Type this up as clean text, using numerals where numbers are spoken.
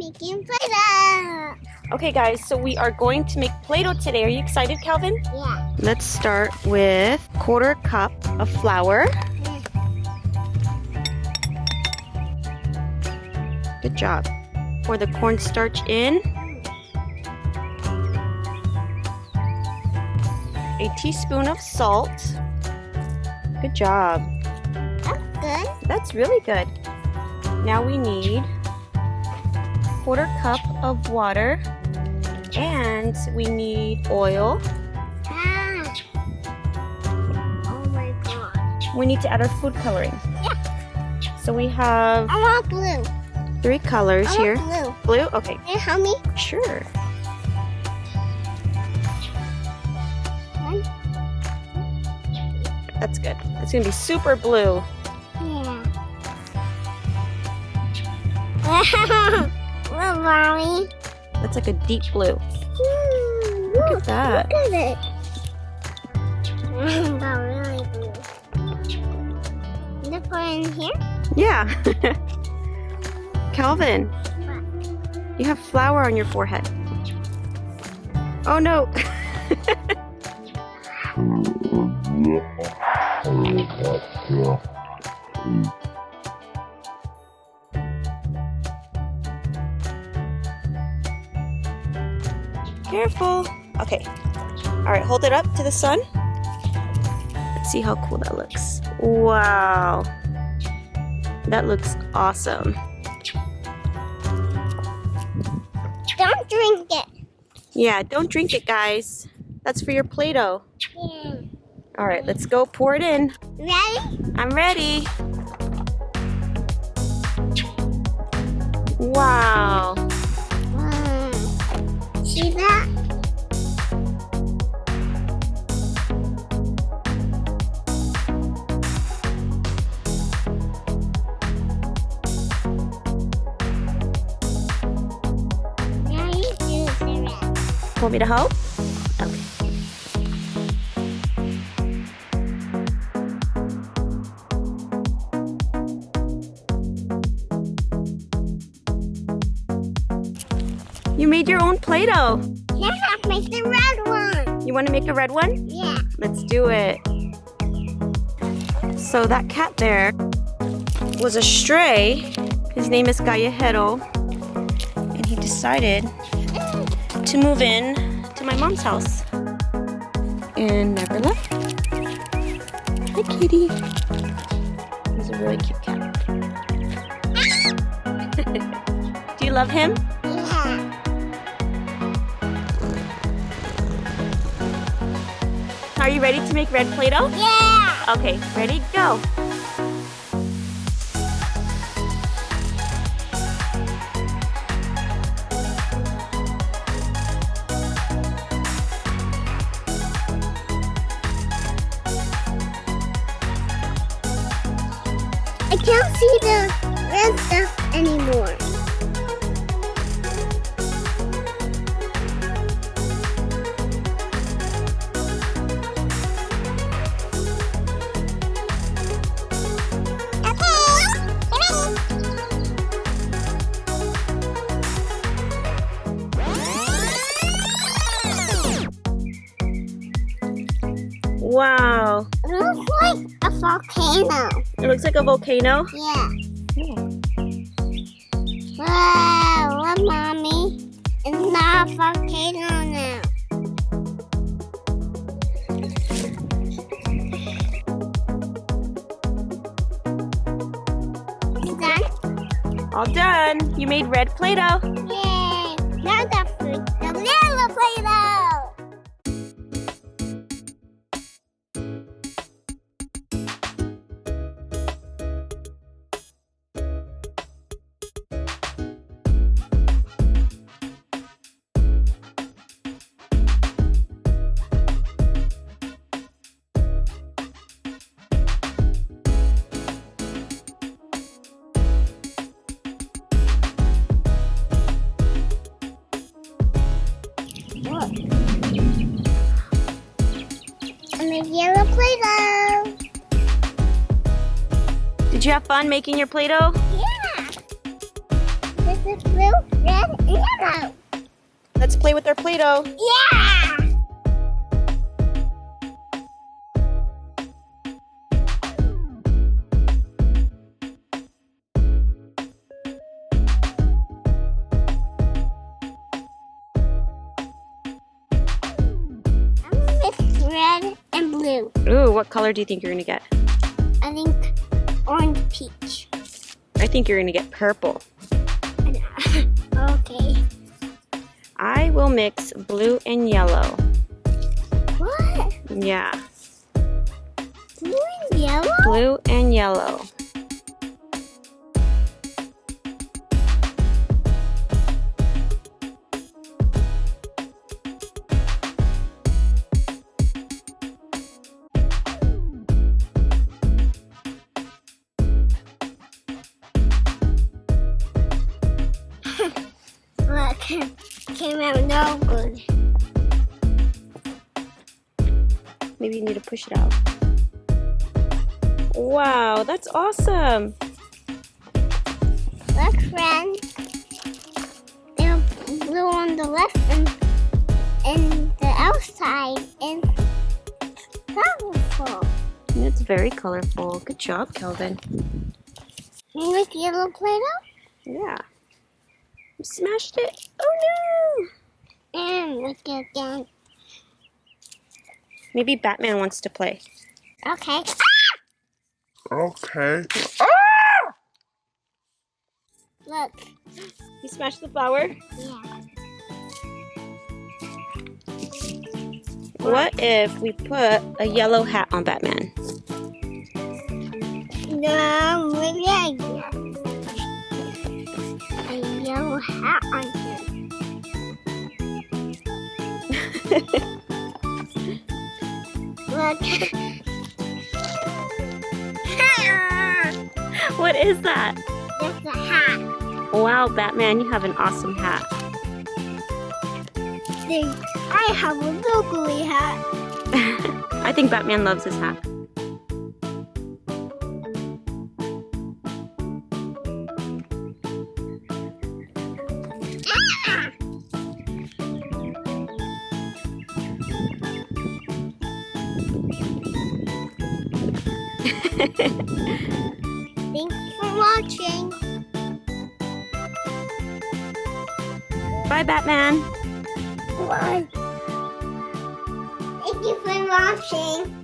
making Play-Doh. Okay guys, so we are going to make Play-Doh today. Are you excited, Calvin? Yeah. Let's start with 1/4 cup of flour. Good job. Pour the cornstarch in. A teaspoon of salt. Good job. That's good. That's really good. Now we need 1/4 cup of water, and we need oil. Ah. Oh my god. We need to add our food coloring. Yeah. So we have I want blue. 3 colors I here. want Blue? Okay. Can you help me? Sure. One. That's good. It's gonna be super blue. Yeah. Look, Mommy. That's like a deep blue. Look at that. Look at it. That's really blue. Can I put it in here? Yeah. Calvin, you have flour on your forehead. Oh no. Careful. Okay. All right, hold it up to the sun. Let's see how cool that looks. Wow. That looks awesome. Don't drink it. Yeah, don't drink it, guys. That's for your Play-Doh. Yeah. All right, let's go pour it in. Ready? I'm ready. Wow. See that? Now you do the rest. Want me to help? Okay. You made your own Play-Doh. Yeah, make the red one. You want to make a red one? Yeah. Let's do it. So that cat there was a stray. His name is Callejero. And he decided to move in to my mom's house. And never left. Hi, kitty. He's a really cute cat. Do you love him? Yeah. Are you ready to make red Play-Doh? Yeah. Okay, ready, go. I can't see the red stuff anymore. Wow. It looks like a volcano. It looks like a volcano. Yeah. Yeah. Wow, look, Mommy. It's not a volcano now. You done? All done. You made red Play-Doh. Yay! Now the little Play-Doh. And a yellow Play-Doh. Did you have fun making your Play-Doh? Yeah. This is blue, red, Yeah. Let's play with our Play-Doh. Yeah. It's red and blue. Ooh, what color do you think you're gonna get? I think orange peach. I think you're gonna get purple. Okay. I will mix blue and yellow. What? Yeah, Blue and yellow? blue and yellow. Look, came out no good. Maybe you need to push it out. Wow, that's awesome. Look, friend. They're blue on the left and the outside is colorful. It's very colorful. Good job, Calvin. You like yellow Play-Doh? Yeah. You smashed it. Oh no! And look again. Maybe Batman wants to play. Okay. Okay. Look. You smashed the flower? Yeah. What if we put a yellow hat on Batman? No, maybe a yellow hat on him. Look. What is that? That's a hat. Wow, Batman, you have an awesome hat. I have a locally hat. I think Batman loves his hat. Thanks for watching. Bye, Batman. Bye. Thank you for watching.